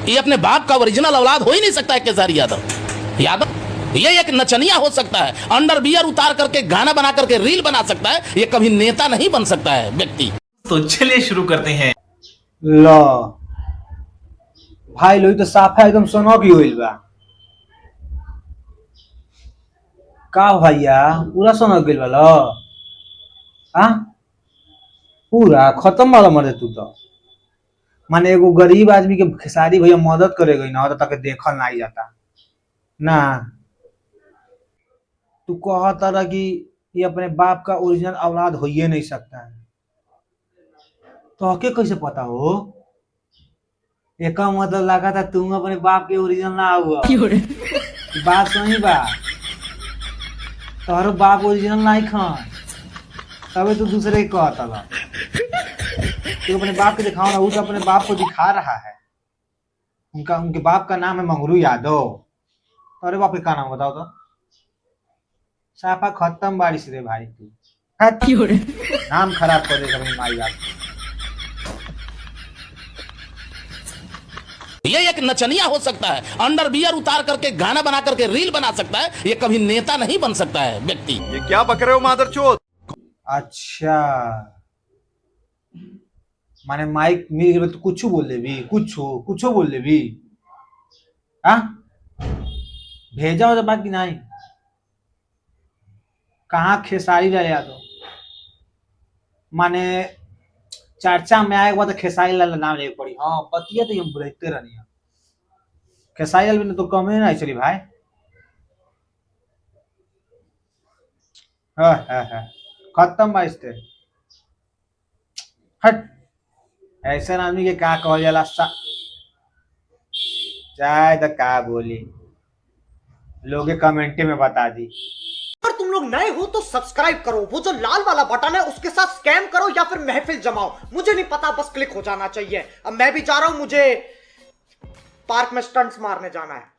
ये अपने बाप का ओरिजिनल औलाद हो ही नहीं सकता है केसारी यादव। यादव ये एक नचनिया हो सकता है, अंडरवियर उतार करके गाना बना करके रील बना सकता है, ये कभी नेता नहीं बन सकता है व्यक्ति। तो चलिए शुरू करते हैं। लो भाई लोग तो साफा एकदम सोनो की होइल बा का भैया पूरा सोनो गेल बा लो हाँ पूरा खत्म वाला मर तू तो माने एगो गरीब आदमी के खेसारी भैया मदद करे गई ना तो तक देखल ना जाता ना। तू कहता रहा कि ये अपने बाप का ओरिजिनल औलाद हो ही नहीं सकता है, तो हके कैसे पता हो? एक मतलब लगा था तुम अपने बाप के ओरिजिनल ना हुआ। बात सही बा, तोहरो बाप ओरिजिनल नहीं खान तबे तू दूसरे के कहता ला। तू अपने बाप के दिखाओ ना, वो तो अपने बाप को दिखा रहा है। उनके बाप का नाम है मंगरू यादव। अरे बाप का नाम बताओ तो। साफा खत्म बारिश रे भाई तू, नाम खराब कर दे अपने माई बाप। ये एक नचनिया हो सकता है, अंडरवियर उतार करके गाना बना करके रील बना सकता है, ये कभी नेता नहीं बन सकता है व्यक्ति। ये क्या बक रहे हो मादरचोद? अच्छा माने माइक मिल गए तो कुछ बोल ले भी, कुछ बोल ले भी। हाँ भेजा हो तो बाकी नहीं। कहाँ खेसारी लाल यादव माने चर्चा में आए तो खेसारी लाल नाम ले पड़ी। हाँ बतिया तो हम बुलाते रहनी है। खेसारी लाल भी तो कम ही नहीं चली भाई। हाँ खत्म बाइस थे। हट ऐसा आदमी के का कहल जाला चाहे तो का बोली लोगे कमेंटे में बता दी। अगर तुम लोग नए हो तो सब्सक्राइब करो, वो जो लाल वाला बटन है उसके साथ स्कैम करो या फिर महफिल जमाओ, मुझे नहीं पता, बस क्लिक हो जाना चाहिए। अब मैं भी जा रहा हूं, मुझे पार्क में स्टंट्स मारने जाना है।